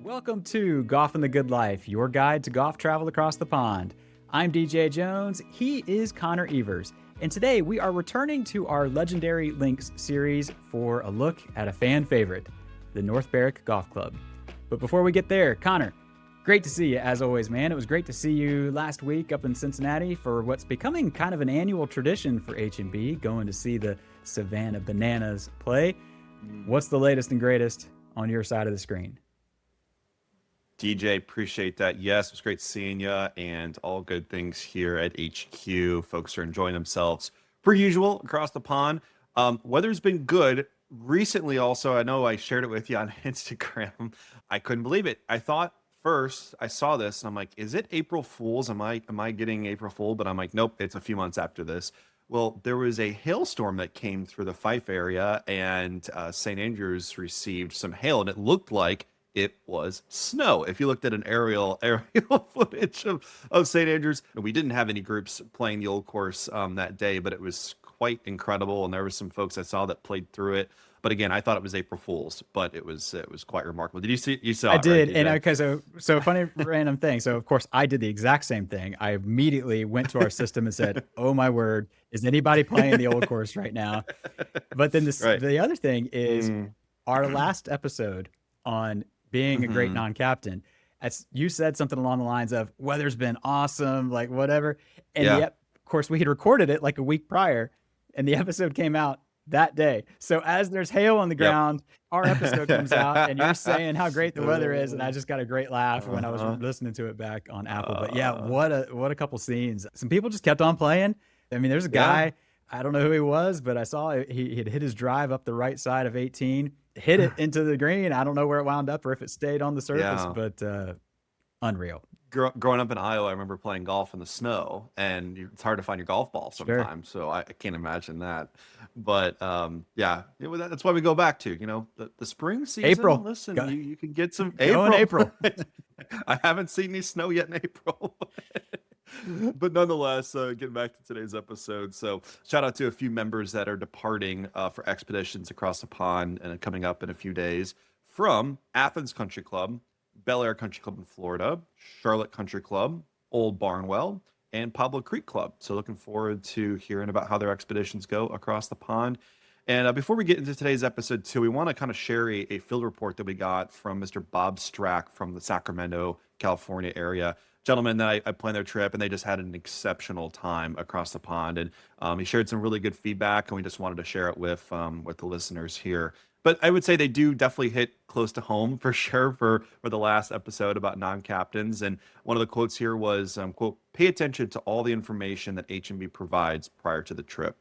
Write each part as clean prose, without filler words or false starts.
Welcome to Golf in the Good Life, your guide to golf travel across the pond. I'm DJ Jones, he is Connor Evers, and today we are returning to our Legendary Links series for a look at a fan favorite, the North Berwick Golf Club. But before we get there, Connor, great to see you as always, man. It was great to see you last week up in Cincinnati for what's becoming kind of an annual tradition for H&B, going to see the Savannah Bananas play. What's the latest and greatest on your side of the screen? DJ, appreciate that. Yes, it was great seeing you, and all good things here at HQ. Folks are enjoying themselves per usual across the pond. Weather's been good recently. Also, I know I shared it with you on Instagram. I couldn't believe it. I thought first I saw this and I'm like, is it April Fool's? Am I getting April Fool? But I'm like, nope, it's a few months after this. Well, there was a hailstorm that came through the Fife area, and St. Andrews received some hail, and it looked like it was snow. If you looked at an aerial footage of St. Andrews, we didn't have any groups playing the old course that day, but it was quite incredible. And there were some folks I saw that played through it. But again, I thought it was April Fool's, but it was quite remarkable. Did you see? You saw? I it, did, right, and okay, so funny random thing. So of course I did the exact same thing. I immediately went to our system and said, "Oh my word, is anybody playing the old course right now?" But then Right. the other thing is our last episode on being a great non-captain. As you said something along the lines of weather's been awesome, like whatever. And Yeah. yet, of course, we had recorded it like a week prior, and the episode came out that day. So as there's hail on the ground, our episode comes out, and you're saying how great the weather is, and I just got a great laugh when I was listening to it back on Apple. But yeah, what a couple scenes. Some people just kept on playing. I mean, there's a guy, I don't know who he was, but I saw he had hit his drive up the right side of 18, hit it into the green. I don't know where it wound up or if it stayed on the surface, but unreal. Growing up in Iowa, I remember playing golf in the snow, and it's hard to find your golf ball sometimes. Sure. So I can't imagine that. But that's why we go back to the spring season. April. Listen, you can get some Go in April. I haven't seen any snow yet in April. But nonetheless, getting back to today's episode. So shout out to a few members that are departing for expeditions across the pond and coming up in a few days from Athens Country Club, Bel Air Country Club in Florida, Charlotte Country Club, Old Barnwell, and Pablo Creek Club. So looking forward to hearing about how their expeditions go across the pond. And before we get into today's episode too, we want to kind of share a field report that we got from Mr. Bob Strack from the Sacramento, California area. Gentlemen that I planned their trip, and they just had an exceptional time across the pond. And he shared some really good feedback, and we just wanted to share it with the listeners here. But I would say they do definitely hit close to home for sure for the last episode about non-captains. And one of the quotes here was, quote, "Pay attention to all the information that H&B provides prior to the trip.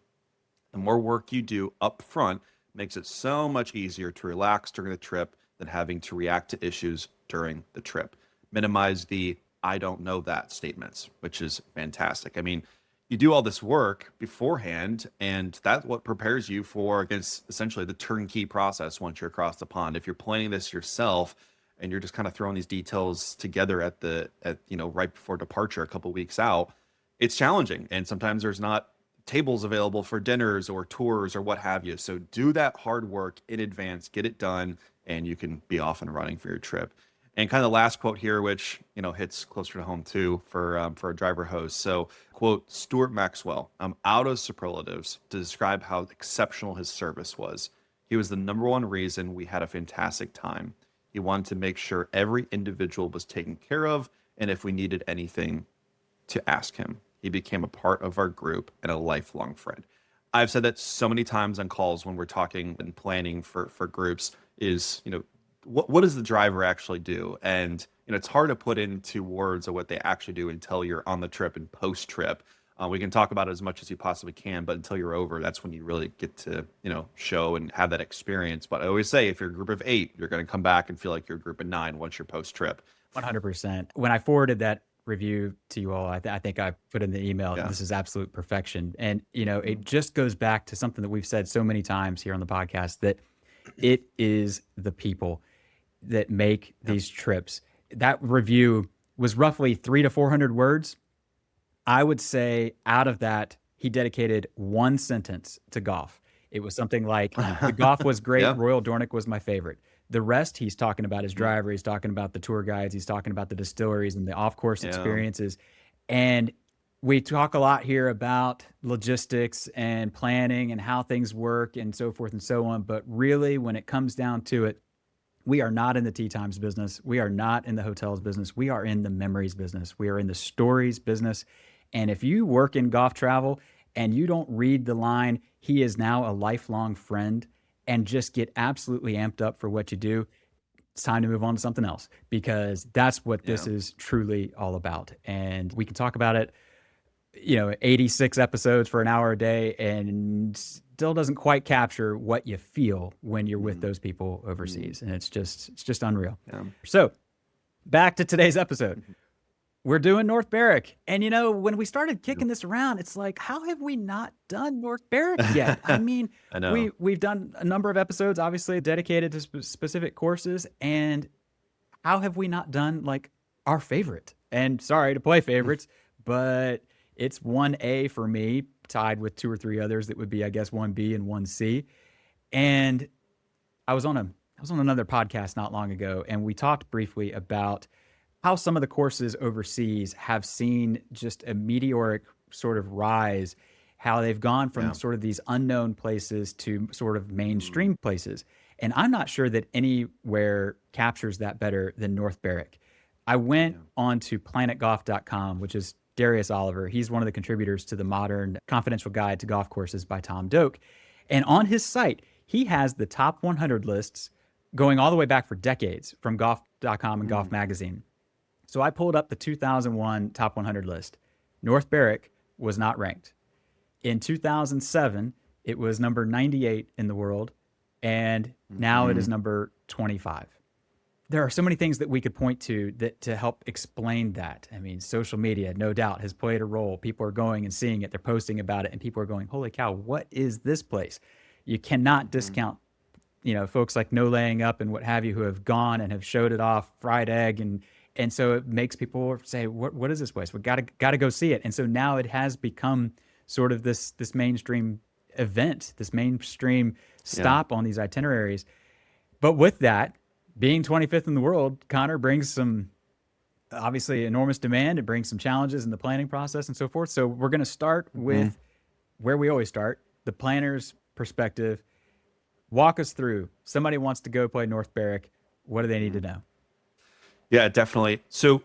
The more work you do up front makes it so much easier to relax during the trip than having to react to issues during the trip. Minimize the 'I don't know that' statements," which is fantastic. I mean, you do all this work beforehand, and that's what prepares you for against essentially the turnkey process once you're across the pond. If you're planning this yourself and you're just kind of throwing these details together at right before departure, a couple weeks out, it's challenging. And sometimes there's not tables available for dinners or tours or what have you. So do that hard work in advance, get it done, and you can be off and running for your trip. And kind of the last quote here, which hits closer to home too for a driver host. So, quote, Stuart Maxwell, "I'm out of superlatives to describe how exceptional his service was. He was the number one reason we had a fantastic time. He wanted to make sure every individual was taken care of, and if we needed anything, to ask him. He became a part of our group and a lifelong friend." I've said that so many times on calls when we're talking and planning for groups is, what does the driver actually do? And it's hard to put into words of what they actually do until you're on the trip and post trip. We can talk about it as much as you possibly can, but until you're over, that's when you really get to show and have that experience. But I always say, if you're a group of 8, you're going to come back and feel like you're a group of 9 once you're post trip. 100%. When I forwarded that review to you all, I think I put in the email, This is absolute perfection. And it just goes back to something that we've said so many times here on the podcast, that it is the people that make these trips. That review was roughly 300 to 400 words. I would say out of that, he dedicated one sentence to golf. It was something like the golf was great. Yeah. Royal Dornoch was my favorite. The rest, he's talking about his driver. He's talking about the tour guides. He's talking about the distilleries and the off-course Yeah. experiences. And we talk a lot here about logistics and planning and how things work and so forth and so on. But really, when it comes down to it, we are not in the tee times business. We are not in the hotels business. We are in the memories business. We are in the stories business. And if you work in golf travel and you don't read the line, he is now a lifelong friend, and just get absolutely amped up for what you do, it's time to move on to something else, because that's what this Yeah. is truly all about. And we can talk about it, 86 episodes for an hour a day, and still doesn't quite capture what you feel when you're with those people overseas. And it's just unreal. Yeah. So back to today's episode. We're doing North Berwick. And when we started kicking this around, it's like, how have we not done North Berwick yet? I mean, I know. we've done a number of episodes, obviously dedicated to specific courses. And how have we not done like our favorite? And sorry to play favorites, but it's 1A for me, tied with 2 or 3 others that would be, I guess, 1B and 1C. And I was on another podcast not long ago, and we talked briefly about how some of the courses overseas have seen just a meteoric sort of rise, how they've gone from sort of these unknown places to sort of mainstream places. And I'm not sure that anywhere captures that better than North Berwick. I went on to planetgolf.com, which is Darius Oliver. He's one of the contributors to the Modern Confidential Guide to Golf Courses by Tom Doak. And on his site, he has the top 100 lists going all the way back for decades from golf.com and Golf Magazine. So I pulled up the 2001 top 100 list. North Berwick was not ranked. In 2007, it was number 98 in the world, and now it is number 25. There are so many things that we could point to that to help explain that. I mean, social media, no doubt, has played a role. People are going and seeing it. They're posting about it, and people are going, holy cow, what is this place? You cannot discount, folks like No Laying Up and what have you, who have gone and have showed it off, fried egg, and so it makes people say, what is this place? We gotta go see it. And so now it has become sort of this mainstream event, this mainstream stop on these itineraries. But with that, being 25th in the world, Connor, brings some obviously enormous demand. It brings some challenges in the planning process and so forth. So we're going to start with where we always start, the planner's perspective. Walk us through. Somebody wants to go play North Berwick. What do they need to know? Yeah, definitely. So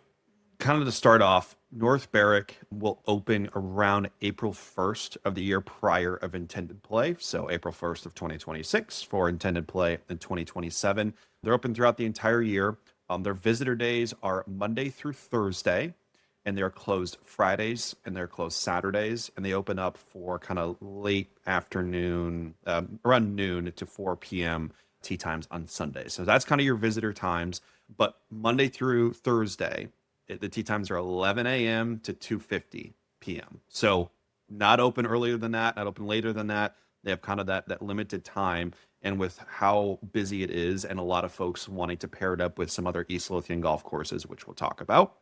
kind of to start off, North Berwick will open around April 1st of the year prior of intended play. So April 1st of 2026 for intended play in 2027. They're open throughout the entire year. Their visitor days are Monday through Thursday, and they're closed Fridays and they're closed Saturdays. And they open up for kind of late afternoon, around noon to 4 p.m. tee times on Sunday. So that's kind of your visitor times. But Monday through Thursday, the tee times are 11 a.m. to 2:50 p.m. So not open earlier than that, not open later than that. They have kind of that limited time. And with how busy it is and a lot of folks wanting to pair it up with some other East Lothian golf courses, which we'll talk about,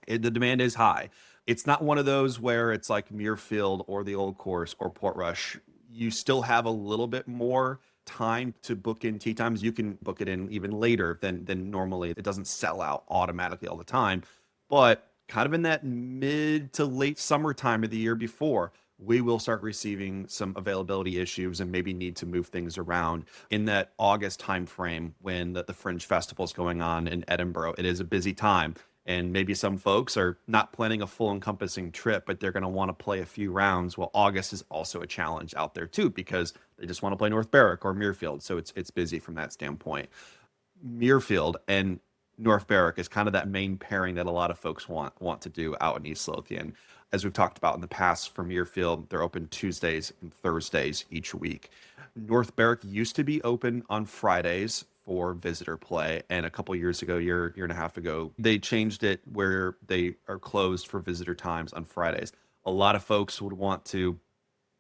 the demand is high. It's not one of those where it's like Muirfield or the Old Course or Portrush. You still have a little bit more time to book in tee times. You can book it in even later than normally. It doesn't sell out automatically all the time, but kind of in that mid to late summer time of the year before, we will start receiving some availability issues and maybe need to move things around in that August timeframe when the Fringe Festival is going on in Edinburgh. It is a busy time. And maybe some folks are not planning a full encompassing trip, but they're going to want to play a few rounds. Well, August is also a challenge out there too, because they just want to play North Berwick or Muirfield. So it's busy from that standpoint. Muirfield and North Berwick is kind of that main pairing that a lot of folks want to do out in East Lothian. As we've talked about in the past, for Muirfield, they're open Tuesdays and Thursdays each week. North Berwick used to be open on Fridays for visitor play, and a couple years ago, year and a half ago, they changed it where they are closed for visitor times on Fridays. A lot of folks would want to.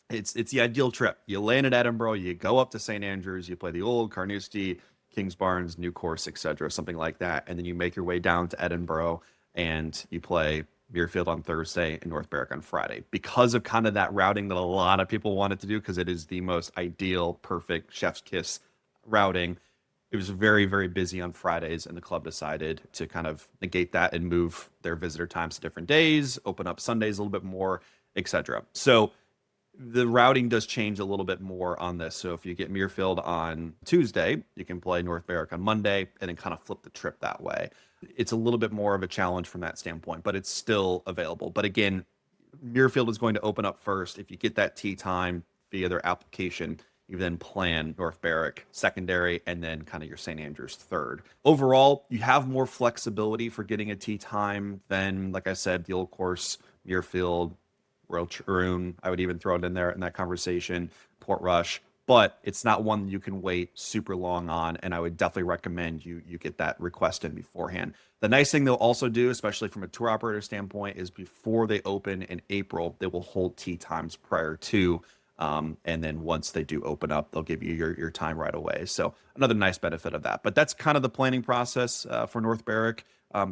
It's the ideal trip. You land at Edinburgh, you go up to St. Andrews, you play the Old, Carnoustie, Kingsbarns, New Course, etc., something like that, and then you make your way down to Edinburgh and you play Muirfield on Thursday, and North Berwick on Friday, because of kind of that routing that a lot of people wanted to do, because it is the most ideal, perfect chef's kiss routing. It was very, very busy on Fridays, and the club decided to kind of negate that and move their visitor times to different days, open up Sundays a little bit more, etc. So the routing does change a little bit more on this. So if you get Muirfield on Tuesday, you can play North Berwick on Monday and then kind of flip the trip that way. It's a little bit more of a challenge from that standpoint, but it's still available. But again, Muirfield is going to open up first. If you get that tee time via their application, you then plan North Berwick secondary and then kind of your St. Andrews third. Overall, you have more flexibility for getting a tee time than, like I said, the old course, Muirfield, Royal Troon. I would even throw it in there in that conversation, Portrush, but it's not one you can wait super long on. And I would definitely recommend you get that request in beforehand. The nice thing they'll also do, especially from a tour operator standpoint, is before they open in April, they will hold tee times prior to. And then once they do open up, they'll give you your time right away. So another nice benefit of that. But that's kind of the planning process for North Berwick.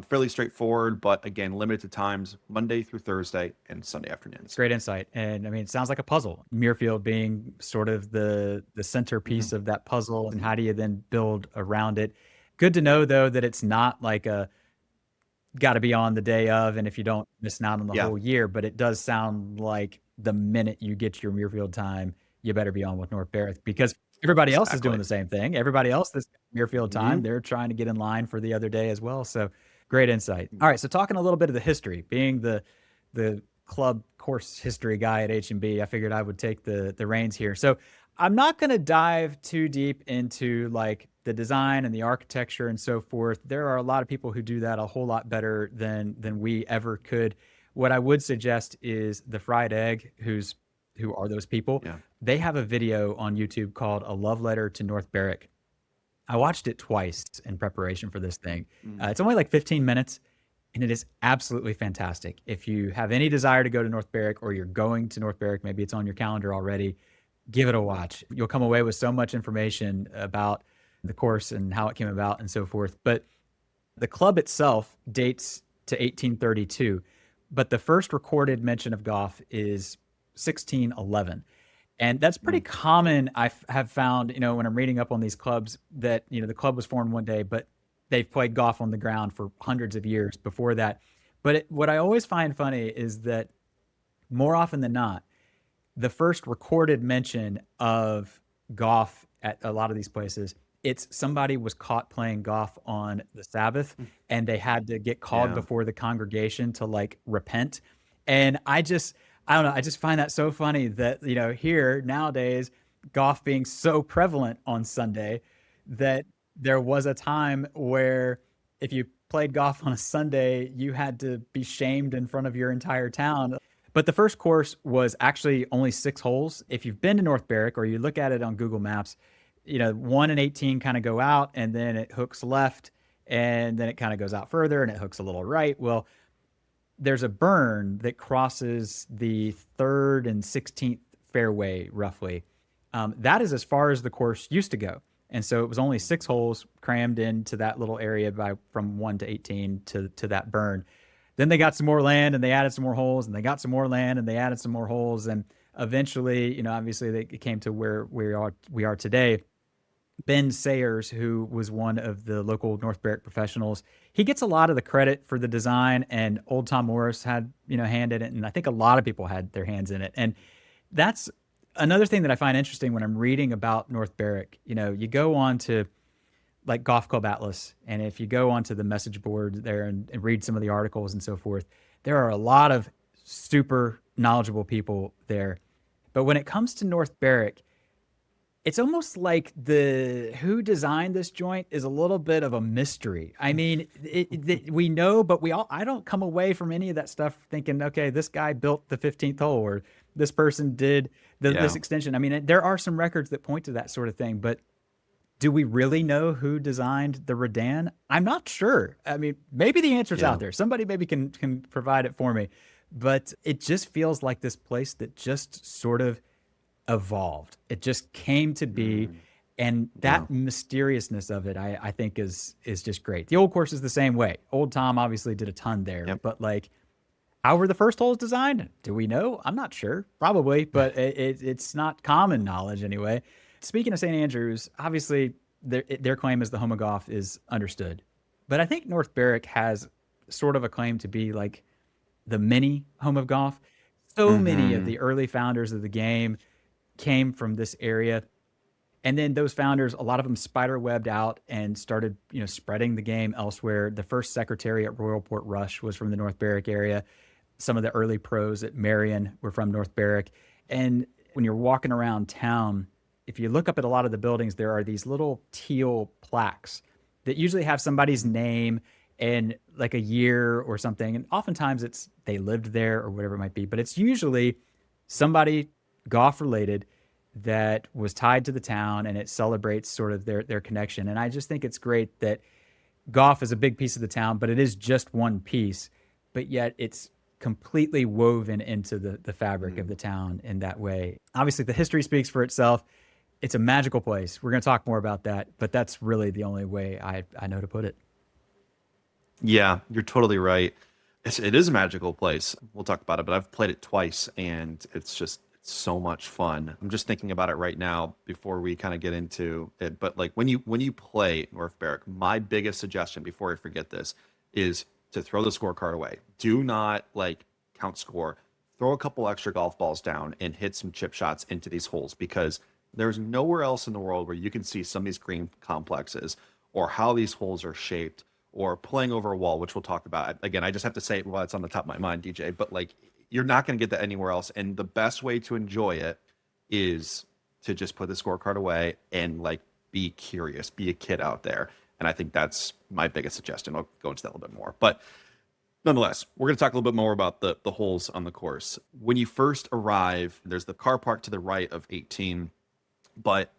Fairly straightforward, but again, limited times, Monday through Thursday and Sunday afternoons. Great insight. And I mean, it sounds like a puzzle. Muirfield being sort of the centerpiece of that puzzle, and how do you then build around it? Good to know, though, that it's not like a got to be on the day of, and if you don't, miss out on the whole year. But it does sound like the minute you get your Muirfield time, you better be on with North Berwick, because everybody else is doing the same thing. Everybody else that's Muirfield time, they're trying to get in line for the other day as well. So great insight. All right, so talking a little bit of the history, being the club course history guy at H&B, I figured I would take the reins here. So I'm not going to dive too deep into like the design and the architecture and so forth. There are a lot of people who do that a whole lot better than we ever could. What I would suggest is the Fried Egg, who are those people. They have a video on YouTube called A Love Letter to North Berwick. I watched it twice in preparation for this thing. It's only like 15 minutes, and it is absolutely fantastic. If you have any desire to go to North Berwick, or you're going to North Berwick, maybe it's on your calendar already, give it a watch. You'll come away with so much information about the course and how it came about and so forth. But the club itself dates to 1832, but the first recorded mention of Goff is 1611. And that's pretty common. I have found, when I'm reading up on these clubs, that, the club was formed one day, but they've played golf on the ground for hundreds of years before that. But what I always find funny is that more often than not, the first recorded mention of golf at a lot of these places, it's somebody was caught playing golf on the Sabbath, and they had to get called before the congregation to like repent. And I don't know. I just find that so funny that, here nowadays, golf being so prevalent on Sunday, that there was a time where if you played golf on a Sunday, you had to be shamed in front of your entire town. But the first course was actually only 6 holes. If you've been to North Berwick, or you look at it on Google Maps, 1 and 18 kind of go out, and then it hooks left, and then it kind of goes out further, and it hooks a little right. Well, there's a burn that crosses the 3rd and 16th fairway, roughly. That is as far as the course used to go. And so it was only 6 holes crammed into that little area from 1 to 18 to that burn. Then they got some more land, and they added some more holes, and they got some more land, and they added some more holes. And eventually, obviously it came to where we are today. Ben Sayers, who was one of the local North Berwick professionals, he gets a lot of the credit for the design, and old Tom Morris had, hand in it. And I think a lot of people had their hands in it. And that's another thing that I find interesting when I'm reading about North Berwick. You go on to like Golf Club Atlas, and if you go onto the message board there and read some of the articles and so forth, there are a lot of super knowledgeable people there. But when it comes to North Berwick, it's almost like who designed this joint is a little bit of a mystery. I mean, we know, but I don't come away from any of that stuff thinking, okay, this guy built the 15th hole, or this person did this extension. I mean, there are some records that point to that sort of thing, but do we really know who designed the Redan? I'm not sure. I mean, maybe the answer's out there. Somebody maybe can provide it for me. But it just feels like this place that just sort of evolved. It just came to be. And that mysteriousness of it, I think is just great. The old course is the same way. Old Tom obviously did a ton there, but like How were the first holes designed? Do we know? I'm not sure. Probably, but it's not common knowledge anyway. Speaking of St. Andrews, obviously their claim as the home of golf is understood. But I think North Berwick has sort of a claim to be like the mini home of golf. So many of Hmm. the early founders of the game came from this area. And then those founders, a lot of them spider webbed out and started, spreading the game elsewhere. The first secretary at Royal Port Rush was from the North Berwick area. Some of the early pros at Marion were from North Berwick. And when you're walking around town, if you look up at a lot of the buildings, there are these little teal plaques that usually have somebody's name and like a year or something. And oftentimes it's they lived there or whatever it might be, but it's usually somebody golf related that was tied to the town, and it celebrates sort of their connection. And I just think it's great that golf is a big piece of the town, but it is just one piece, but yet it's completely woven into the fabric of the town in that way. Obviously, the history speaks for itself. It's a magical place. We're going to talk more about that, but that's really the only way I know to put it. Yeah, you're totally right. It is a magical place. We'll talk about it, but I've played it twice and it's so much fun. I'm just thinking about it right now before we kind of get into it. But like when you play North Berwick, my biggest suggestion before I forget this is to throw the scorecard away. Do not like count score. Throw a couple extra golf balls down and hit some chip shots into these holes because there's nowhere else in the world where you can see some of these green complexes or how these holes are shaped or playing over a wall, which we'll talk about. Again, I just have to say it while it's on the top of my mind, DJ, but like you're not going to get that anywhere else. And the best way to enjoy it is to just put the scorecard away and like be curious, be a kid out there. And I think that's my biggest suggestion. I'll go into that a little bit more. But nonetheless, we're going to talk a little bit more about the holes on the course. When you first arrive, there's the car park to the right of 18, but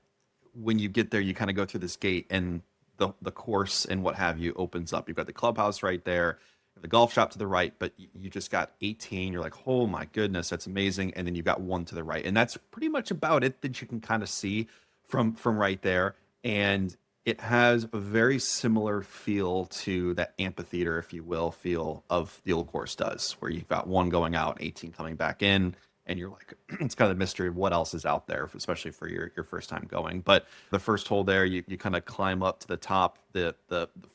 when you get there, you kind of go through this gate and the course and what have you opens up. You've got the clubhouse right there, the golf shop to the right, but you just got 18. You're like, oh my goodness, that's amazing. And then you've got one to the right. And that's pretty much about it that you can kind of see from right there. And it has a very similar feel to that amphitheater, if you will, feel of the old course does, where you've got one going out, 18 coming back in, and you're like, it's kind of a mystery of what else is out there, especially for your first time going. But the first hole there, you kind of climb up to the top. The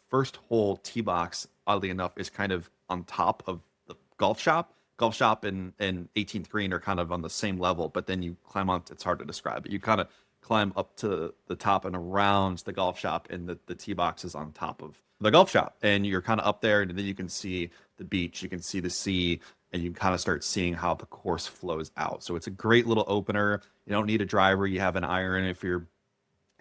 first hole tee box, oddly enough, is kind of on top of the golf shop. Golf shop and 18th green are kind of on the same level, but then you climb on. It's hard to describe, but you kind of climb up to the top and around the golf shop, and the tee box is on top of the golf shop, and you're kind of up there, and then you can see the beach, you can see the sea, and you kind of start seeing how the course flows out. So it's a great little opener. You don't need a driver. You have an iron if you're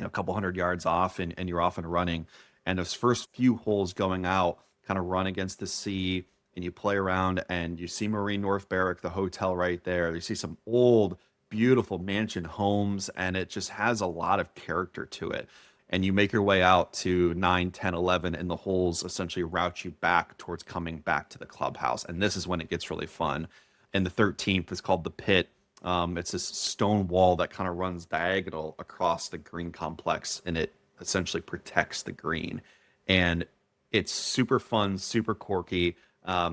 a couple hundred yards off and you're off and running. And those first few holes going out kind of run against the sea and you play around and you see Marine North Berwick, the hotel right there. You see some old, beautiful mansion homes and it just has a lot of character to it. And you make your way out to 9, 10, 11, and the holes essentially route you back towards coming back to the clubhouse. And this is when it gets really fun. And the 13th is called the Pit. It's this stone wall that kind of runs diagonal across the green complex, and it essentially protects the green. And it's super fun, super quirky.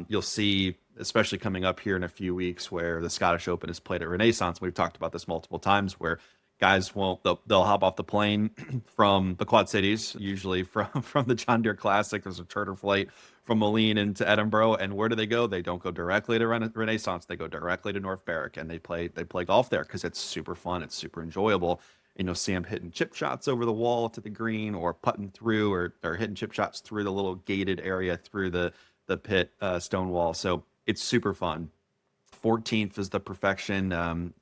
You'll see, especially coming up here in a few weeks, where the Scottish Open is played at Renaissance. We've talked about this multiple times, where guys won't they'll hop off the plane from the Quad Cities, usually from the John Deere Classic. There's a charter flight from Moline into Edinburgh, and where do they go? They don't go directly to Renaissance. They go directly to North Berwick, and they play golf there because it's super fun. It's super enjoyable. And you'll see them hitting chip shots over the wall to the green, or putting through, or hitting chip shots through the little gated area through the pit stone wall. So it's super fun. 14th is the Perfection,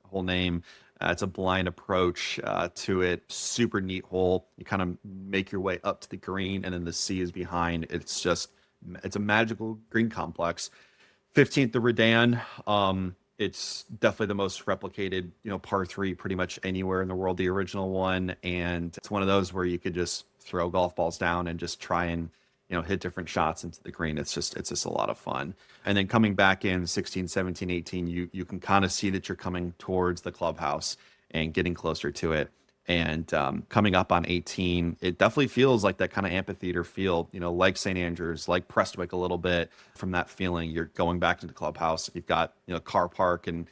whole name. It's a blind approach to it. Super neat hole. You kind of make your way up to the green, and then the sea is behind. It's a magical green complex. 15th, the Redan. It's definitely the most replicated, par three pretty much anywhere in the world, the original one. And it's one of those where you could just throw golf balls down and just try and, hit different shots into the green. It's just a lot of fun. And then coming back in 16, 17, 18, you can kind of see that you're coming towards the clubhouse and getting closer to it. And coming up on 18, it definitely feels like that kind of amphitheater feel, like St. Andrews, like Prestwick a little bit. From that feeling, you're going back to the clubhouse. You've got, car park and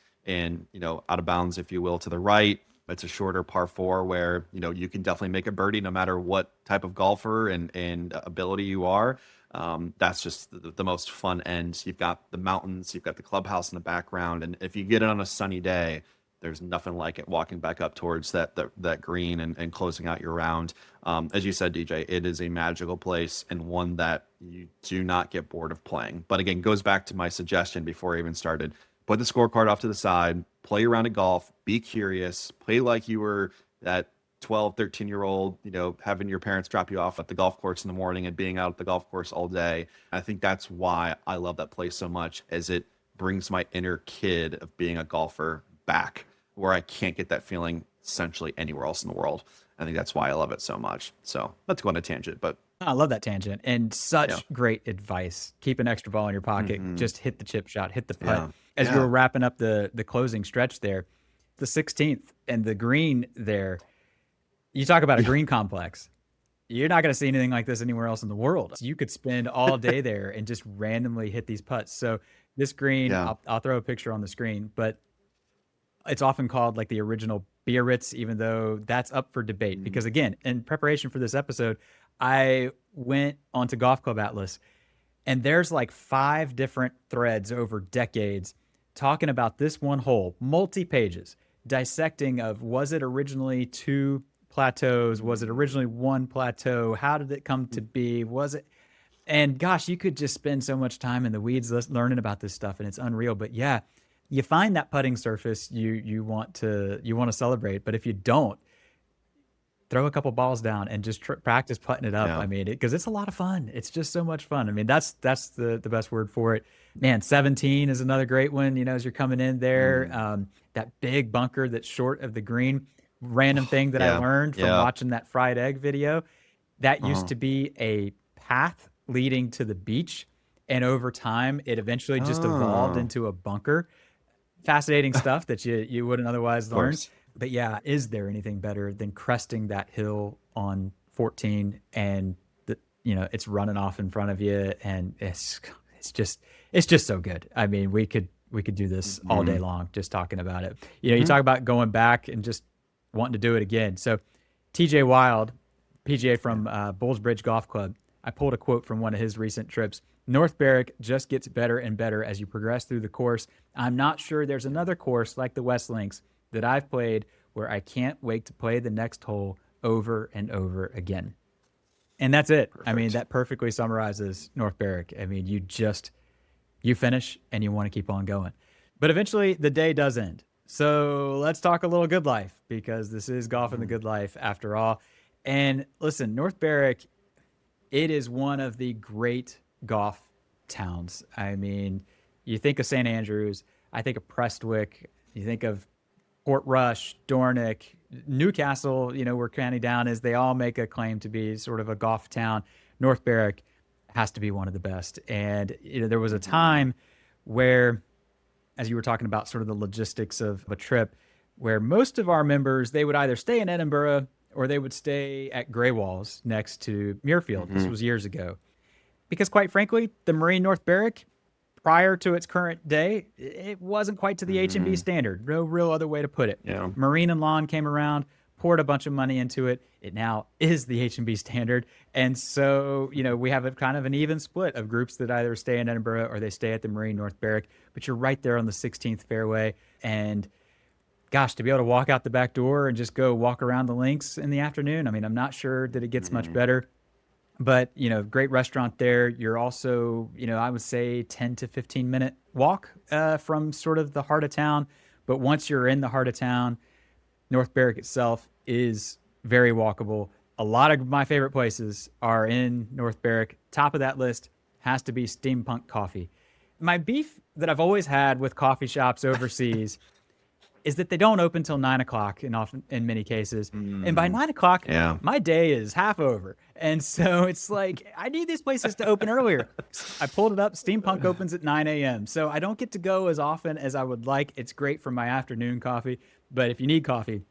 out of bounds, if you will, to the right. It's a shorter par four where, you can definitely make a birdie no matter what type of golfer and ability you are. That's just the most fun end. You've got the mountains, you've got the clubhouse in the background. And if you get it on a sunny day, there's nothing like it walking back up towards that green and closing out your round. As you said, DJ, it is a magical place and one that you do not get bored of playing. But again, goes back to my suggestion before I even started. Put the scorecard off to the side, play around at golf, be curious, play like you were that 12, 13-year-old, having your parents drop you off at the golf course in the morning and being out at the golf course all day. I think that's why I love that place so much, as it brings my inner kid of being a golfer back, where I can't get that feeling essentially anywhere else in the world. I think that's why I love it so much. So let's go on a tangent, but I love that tangent, and such great advice. Keep an extra ball in your pocket. Just hit the chip shot, hit the putt. As you were wrapping up the closing stretch there, the 16th and the green there, you talk about a green complex. You're not going to see anything like this anywhere else in the world. You could spend all day there and just randomly hit these putts. So this green, I'll throw a picture on the screen, but it's often called like the original Biarritz, even though that's up for debate. Because again, in preparation for this episode, I went onto Golf Club Atlas, and there's like 5 different threads over decades talking about this one hole, multi-pages, dissecting of, was it originally 2 plateaus? Was it originally 1 plateau? How did it come to be? Was it? And gosh, you could just spend so much time in the weeds learning about this stuff, and it's unreal. But yeah, you find that putting surface you want to celebrate, but if you don't, throw a couple balls down and just practice putting it up. I mean, because it's a lot of fun. It's just so much fun. I mean, that's the best word for it. Man, 17 is another great one. As you're coming in there, that big bunker that's short of the green. Random thing that I learned from watching that fried egg video, that used to be a path leading to the beach, and over time, it eventually just evolved into a bunker. Fascinating stuff that you wouldn't otherwise learn. But yeah, is there anything better than cresting that hill on 14 and it's running off in front of you, and it's just so good. I mean, we could do this all day long just talking about it. You talk about going back and just wanting to do it again. So TJ Wild, PGA from Bullsbridge Golf Club, I pulled a quote from one of his recent trips. North Berwick just gets better and better as you progress through the course. I'm not sure there's another course like the West Links that I've played where I can't wait to play the next hole over and over again. And that's it. Perfect. I mean, that perfectly summarizes North Berwick. I mean, you finish and you want to keep on going. But eventually the day does end. So let's talk a little good life, because this is golf in the good life after all. And listen, North Berwick, it is one of the great golf towns. I mean, you think of St. Andrews, I think of Prestwick, you think of Portrush, Dornoch, Newcastle, where County Down is. They all make a claim to be sort of a golf town. North Berwick has to be one of the best. And there was a time where, as you were talking about sort of the logistics of a trip, where most of our members, they would either stay in Edinburgh or they would stay at Grey Walls next to Muirfield. This was years ago. Because quite frankly, the Marine North Berwick, prior to its current day, it wasn't quite to the H&B standard. No real other way to put it. Marine and Lawn came around, poured a bunch of money into it. It now is the H&B standard. And so, we have a kind of an even split of groups that either stay in Edinburgh or they stay at the Marine North Berwick. But you're right there on the 16th fairway. And gosh, to be able to walk out the back door and just go walk around the links in the afternoon, I mean, I'm not sure that it gets much better. But, great restaurant there. You're also, I would say 10 to 15-minute walk from sort of the heart of town. But once you're in the heart of town, North Berwick itself is very walkable. A lot of my favorite places are in North Berwick. Top of that list has to be Steampunk Coffee. My beef that I've always had with coffee shops overseas is that they don't open till 9 o'clock in many cases. And by 9 o'clock, my day is half over. And so it's like, I need these places to open earlier. I pulled it up. Steampunk opens at 9 a.m. So I don't get to go as often as I would like. It's great for my afternoon coffee. But if you need coffee,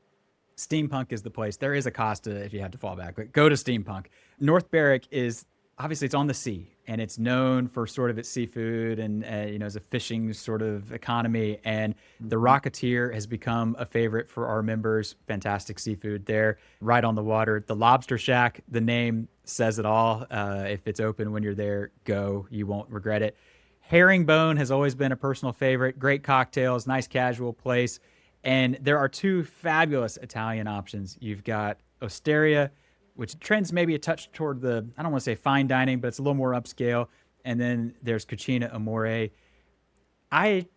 Steampunk is the place. There is a Costa if you have to fall back, but go to Steampunk. North Berwick is obviously it's on the sea and it's known for sort of its seafood and as a fishing sort of economy. And the Rocketeer has become a favorite for our members. Fantastic seafood there, right on the water. The Lobster Shack, the name says it all. If it's open when you're there, go. You won't regret it. Herringbone has always been a personal favorite. Great cocktails, nice casual place. And there are two fabulous Italian options. You've got Osteria, which trends maybe a touch toward I don't want to say fine dining, but it's a little more upscale. And then there's Cucina Amore. I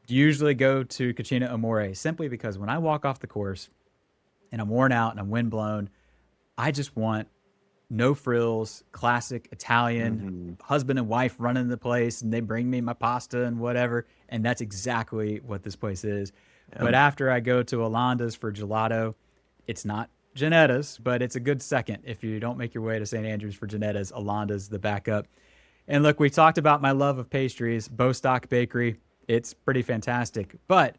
usually go to Cucina Amore simply because when I walk off the course and I'm worn out and I'm windblown, I just want no frills, classic Italian husband and wife running the place, and they bring me my pasta and whatever. And that's exactly what this place is. But after I go to Alanda's for gelato, it's not Janetta's, but it's a good second. If you don't make your way to St. Andrews for Janetta's, Alanda's the backup. And look, we talked about my love of pastries, Bostock Bakery. It's pretty fantastic. But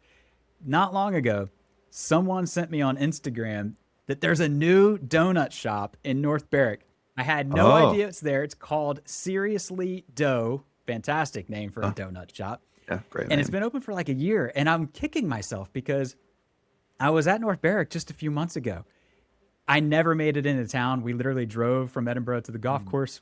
not long ago, someone sent me on Instagram that there's a new donut shop in North Berwick. I had no idea it's there. It's called Seriously Dough. Fantastic name for a donut shop. Yeah, great. And it's been open for like a year. And I'm kicking myself because I was at North Berwick just a few months ago. I never made it into town. We literally drove from Edinburgh to the golf course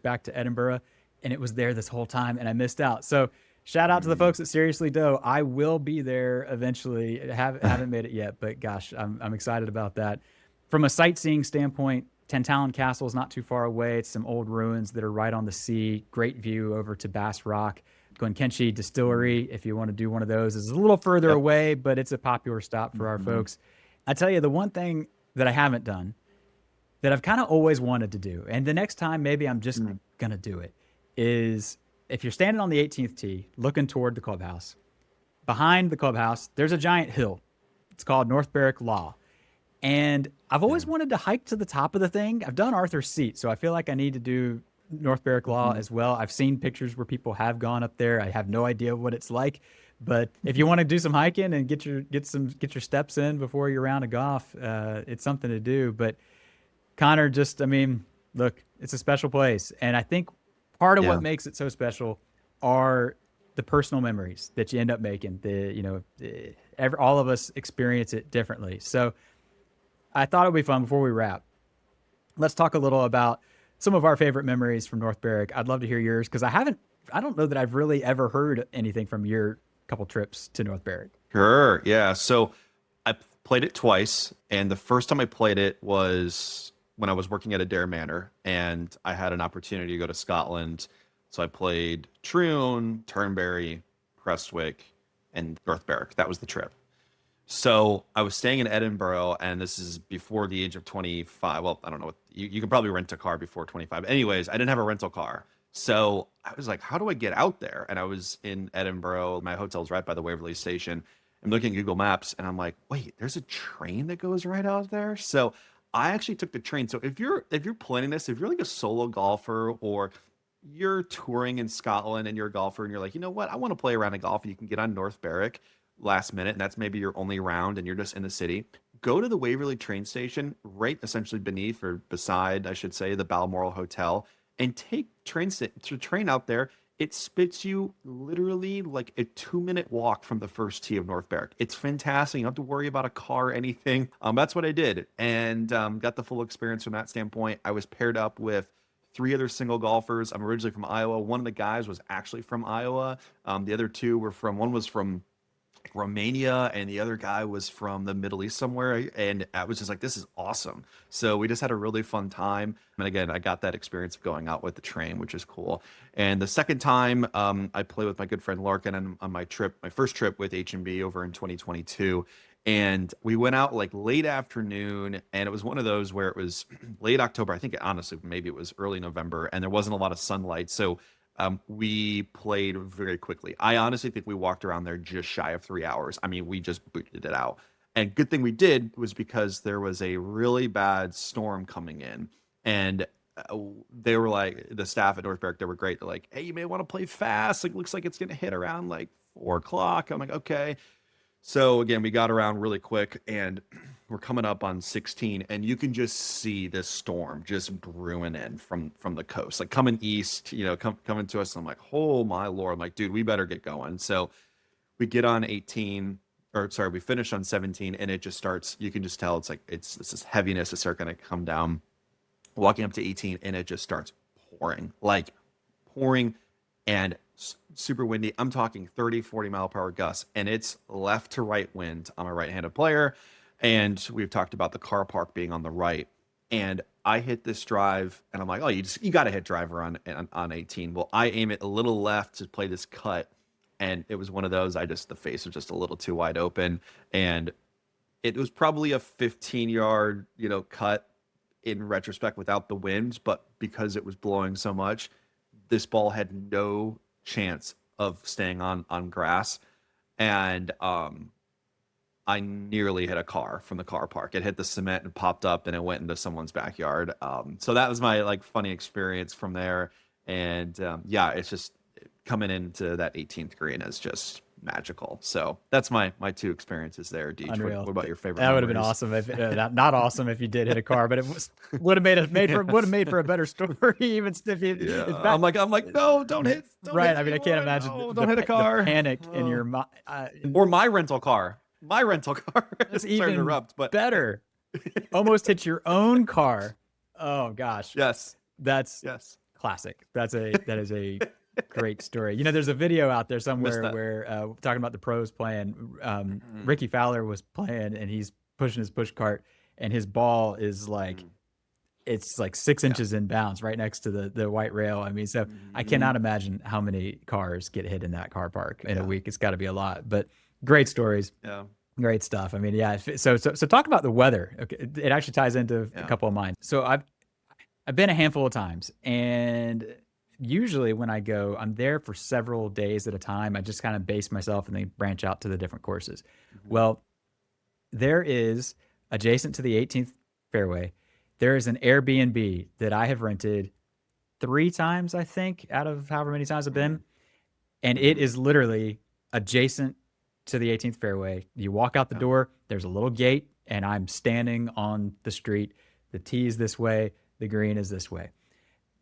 back to Edinburgh, and it was there this whole time, and I missed out. So shout out to the folks at Seriously Dough. I will be there eventually. Haven't made it yet, but gosh, I'm excited about that. From a sightseeing standpoint, Tantallon Castle is not too far away. It's some old ruins that are right on the sea. Great view over to Bass Rock. Glenkenshie Distillery, if you want to do one of those, is a little further away, but it's a popular stop for our folks. I tell you, the one thing that I haven't done that I've kind of always wanted to do, and the next time maybe I'm just going to do it, is if you're standing on the 18th tee, looking toward the clubhouse, behind the clubhouse, there's a giant hill. It's called North Berwick Law. And I've always wanted to hike to the top of the thing. I've done Arthur's Seat, so I feel like I need to do North Berwick Law as well. I've seen pictures where people have gone up there. I have no idea what it's like, but if you want to do some hiking and get your steps in before your round of golf, it's something to do. But Connor, look, it's a special place, and I think part of what makes it so special are the personal memories that you end up making. All of us experience it differently. So I thought it would be fun before we wrap. Let's talk a little about some of our favorite memories from North Berwick. I'd love to hear yours because I don't know that I've really ever heard anything from your couple trips to North Berwick. Sure. Yeah. So I played it twice. And the first time I played it was when I was working at Adair Manor and I had an opportunity to go to Scotland. So I played Troon, Turnberry, Prestwick, and North Berwick. That was the trip. So I was staying in Edinburgh, and this is before the age of 25. Well, I don't know what you could probably rent a car before 25. Anyways, I didn't have a rental car. So I was like, how do I get out there? And I was in Edinburgh. My hotel's right by the Waverley Station. I'm looking at Google Maps, and I'm like, wait, there's a train that goes right out there. So I actually took the train. So if you're planning this, if you're like a solo golfer or you're touring in Scotland and you're a golfer and you're like, you know what, I want to play around a golf, you can get on North Berwick last minute, and that's maybe your only round and you're just in the city. Go to the Waverley train station, right essentially beneath or beside, I should say, the Balmoral Hotel, and take train out there. It spits you literally like a 2-minute walk from the first tee of North Berwick. It's fantastic. You don't have to worry about a car or anything. That's what I did, and got the full experience from that standpoint. I was paired up with 3 other single golfers. I'm originally from Iowa. One of the guys was actually from Iowa. The other 2 were one was from Romania, and the other guy was from the Middle East somewhere. And I was just like, this is awesome. So we just had a really fun time. And again, I got that experience of going out with the train, which is cool. And the second time, I played with my good friend Larkin on my first trip with H&B over in 2022. And we went out like late afternoon, and it was one of those where it was late October. I think honestly, maybe it was early November, and there wasn't a lot of sunlight. So we played very quickly. I honestly think we walked around there just shy of 3 hours. I mean, we just booted it out. And good thing we did was because there was a really bad storm coming in. And they were like, the staff at North Berwick, they were great. They're like, hey, you may want to play fast. Like, looks like it's going to hit around like 4 o'clock. I'm like, okay. So again, we got around really quick and we're coming up on 16 and you can just see this storm just brewing in from the coast, like coming east, coming to us. I'm like, oh my Lord. I'm like, dude, we better get going. So we get on 18, or sorry, we finish on 17 and it just starts, you can just tell it's like, it's this heaviness is starting to come down, walking up to 18 and it just starts pouring, like pouring and super windy. I'm talking 30, 40 mile per hour gusts, and it's left to right wind. I'm a right-handed player, and we've talked about the car park being on the right. And I hit this drive, and I'm like, oh, you got to hit driver on 18. Well, I aim it a little left to play this cut, and it was one of those. The face was just a little too wide open, and it was probably a 15-yard, cut in retrospect without the wind, but because it was blowing so much, this ball had no chance of staying on grass, and I nearly hit a car from the car park. It hit the cement and popped up, and it went into someone's backyard. So that was my funny experience from there, and yeah, it's just coming into that 18th green is just magical. So that's my two experiences there. Deej, Unreal. what about your favorite? That would have been awesome if not awesome if you did hit a car, but it would have made for a better story. Even if you, yeah. I'm like, no, don't hit. Right. Hit I mean, I can't imagine. No, don't hit a car. The panic in your mind. Or my rental car. My rental car. That's even interrupt, but better. Almost hit your own car. Oh gosh. Yes. That's classic. That is a great story. There's a video out there somewhere where talking about the pros playing. Ricky Fowler was playing, and he's pushing his push cart, and his ball is like, it's like 6 inches in bounds right next to the white rail. I mean, so I cannot imagine how many cars get hit in that car park in a week. It's got to be a lot, but great stories. Yeah. Great stuff. I mean, yeah. So talk about the weather. Okay, it actually ties into a couple of mine. So I've been a handful of times, and usually when I go, I'm there for several days at a time. I just kind of base myself and then branch out to the different courses. Well, there is, adjacent to the 18th fairway, there is an Airbnb that I have rented 3 times, I think, out of however many times I've been. And it is literally adjacent to the 18th fairway. You walk out the door, there's a little gate, and I'm standing on the street. The tee is this way, the green is this way.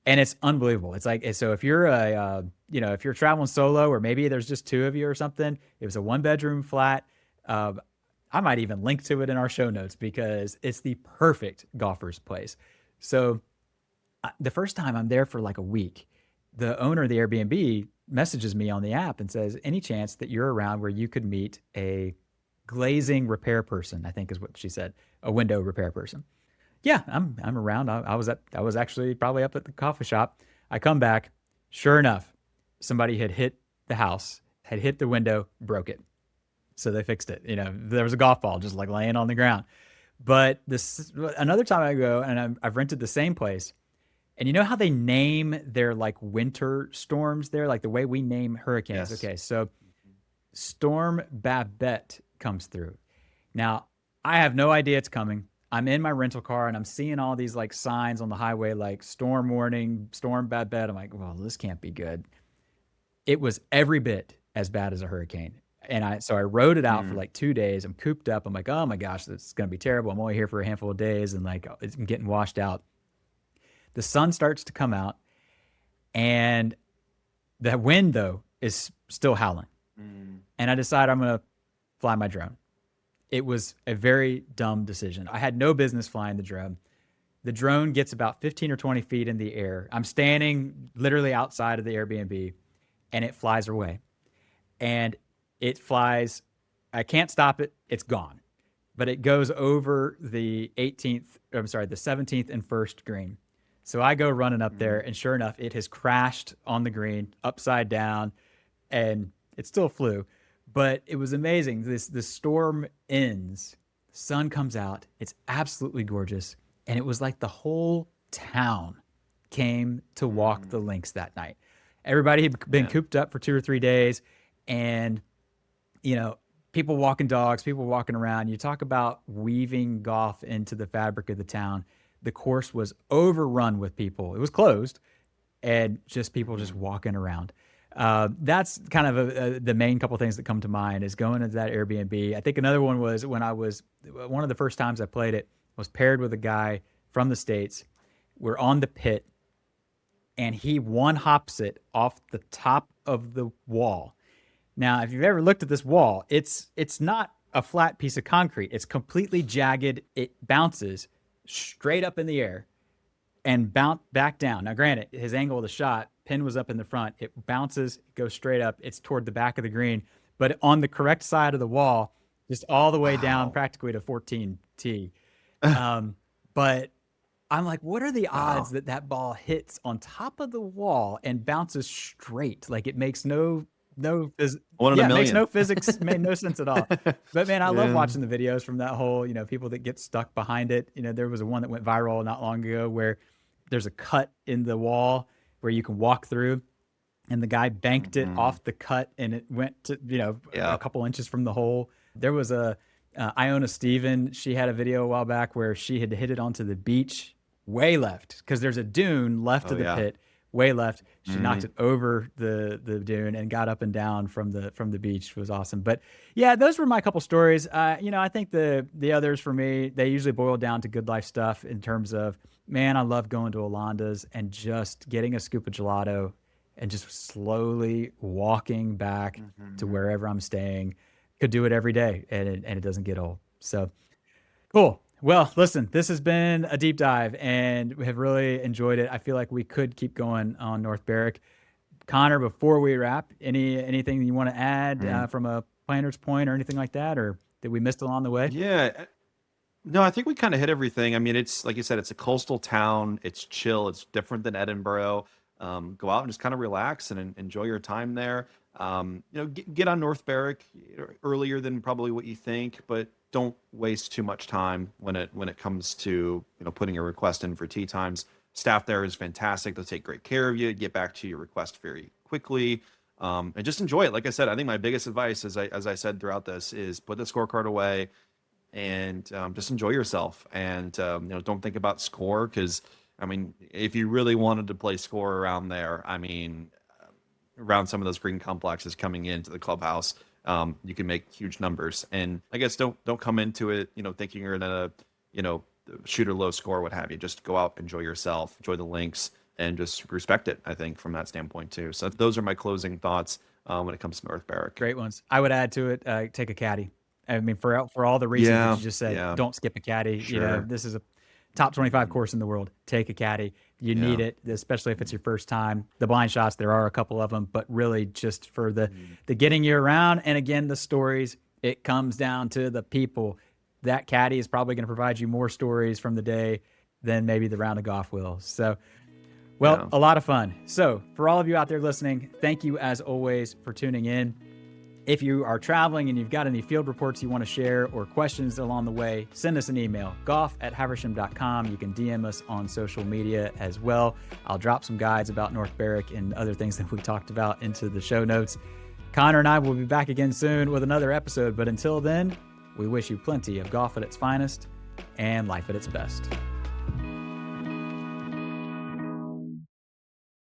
And it's unbelievable. It's like, so if you're if you're traveling solo, or maybe there's just 2 of you or something, it was a 1-bedroom flat. I might even link to it in our show notes because it's the perfect golfer's place. So the first time I'm there for like a week, the owner of the Airbnb messages me on the app and says, any chance that you're around where you could meet a glazing repair person, I think is what she said, a window repair person. Yeah, I'm around. I was actually probably up at the coffee shop. I come back. Sure enough, somebody had hit the house, had hit the window, broke it. So they fixed it. There was a golf ball just like laying on the ground. But another time I go, and I've rented the same place, and you know how they name their like winter storms there, like the way we name hurricanes. Yes. Okay, so Storm Babette comes through. Now, I have no idea it's coming. I'm in my rental car and I'm seeing all these like signs on the highway, like storm warning, storm Babette. I'm like, well, this can't be good. It was every bit as bad as a hurricane. And so I rode it out for like 2 days. I'm cooped up. I'm like, oh my gosh, this is going to be terrible. I'm only here for a handful of days, and like I'm getting washed out. The sun starts to come out, and the wind though is still howling. And I decide I'm going to fly my drone. It was a very dumb decision. I had no business flying the drone. The drone gets about 15 or 20 feet in the air. I'm standing literally outside of the Airbnb, and it flies away. And it flies. I can't stop it. It's gone. But it goes over the 17th and first green. So I go running up there, and sure enough, it has crashed on the green upside down, and it still flew. But it was amazing. The storm ends, sun comes out. It's absolutely gorgeous. And it was like the whole town came to walk the links that night. Everybody had been cooped up for 2 or 3 days, and people walking dogs, people walking around. You talk about weaving golf into the fabric of the town. The course was overrun with people. It was closed, and just people just walking around. That's kind of the main couple things that come to mind is going into that Airbnb. I think another one was when I was, one of the first times I played it was paired with a guy from the States. We're on the pit and he one hops it off the top of the wall. Now, if you've ever looked at this wall, it's not a flat piece of concrete. It's completely jagged. It bounces straight up in the air and bounce back down. Now, granted, his angle of the shot, pin was up in the front. It bounces, goes straight up. It's toward the back of the green, but on the correct side of the wall, just all the way down practically to 14T. But I'm like, what are the odds that that ball hits on top of the wall and bounces straight? Like it makes One in a it million. makes no physics, made no sense at all. But man, I love watching the videos from that whole, people that get stuck behind it. There was one that went viral not long ago where there's a cut in the wall where you can walk through and the guy banked it off the cut and it went to, a couple inches from the hole. There was Iona Steven. She had a video a while back where she had hit it onto the beach way left because there's a dune left of the pit, way left. She knocked it over the dune and got up and down from the beach. It was awesome. But yeah, those were my couple stories. I think the others for me, they usually boil down to good life stuff in terms of, man, I love going to Yolanda's and just getting a scoop of gelato and just slowly walking back to wherever I'm staying. Could do it every day and it doesn't get old. So cool. Well, listen, this has been a deep dive and we have really enjoyed it. I feel like we could keep going on North Berwick. Connor, before we wrap, anything you want to add from a planner's point or anything like that, or that we missed along the way? Yeah. No, I think we kind of hit everything. I mean, it's like you said, it's a coastal town. It's chill. It's different than Edinburgh. Go out and just kind of relax and enjoy your time there. Get on North Berwick earlier than probably what you think, but don't waste too much time when it comes to putting a request in for tee times. Staff there is fantastic. They'll take great care of you. Get back to your request very quickly, and just enjoy it. Like I said, I think my biggest advice, as I said throughout this, is put the scorecard away and just enjoy yourself. And don't think about score because if you really wanted to play score around there, around some of those green complexes coming into the clubhouse, you can make huge numbers. And I guess don't come into it, thinking you're gonna, shoot a low score, what have you. Just go out, enjoy yourself, enjoy the links, and just respect it. I think from that standpoint too. So those are my closing thoughts when it comes to North Berwick. Great ones. I would add to it, take a caddy. For all the reasons that you just said, don't skip a caddy. Sure. This is a top 25 course in the world. Take a caddy. You need it, especially if it's your first time. The blind shots, there are a couple of them, but really just for the getting you around. And again, the stories, it comes down to the people. That caddy is probably going to provide you more stories from the day than maybe the round of golf will. So, a lot of fun. So for all of you out there listening, thank you as always for tuning in. If you are traveling and you've got any field reports you want to share or questions along the way, send us an email, golf@haversham.com. You can DM us on social media as well. I'll drop some guides about North Berwick and other things that we talked about into the show notes. Connor and I will be back again soon with another episode, but until then, we wish you plenty of golf at its finest and life at its best.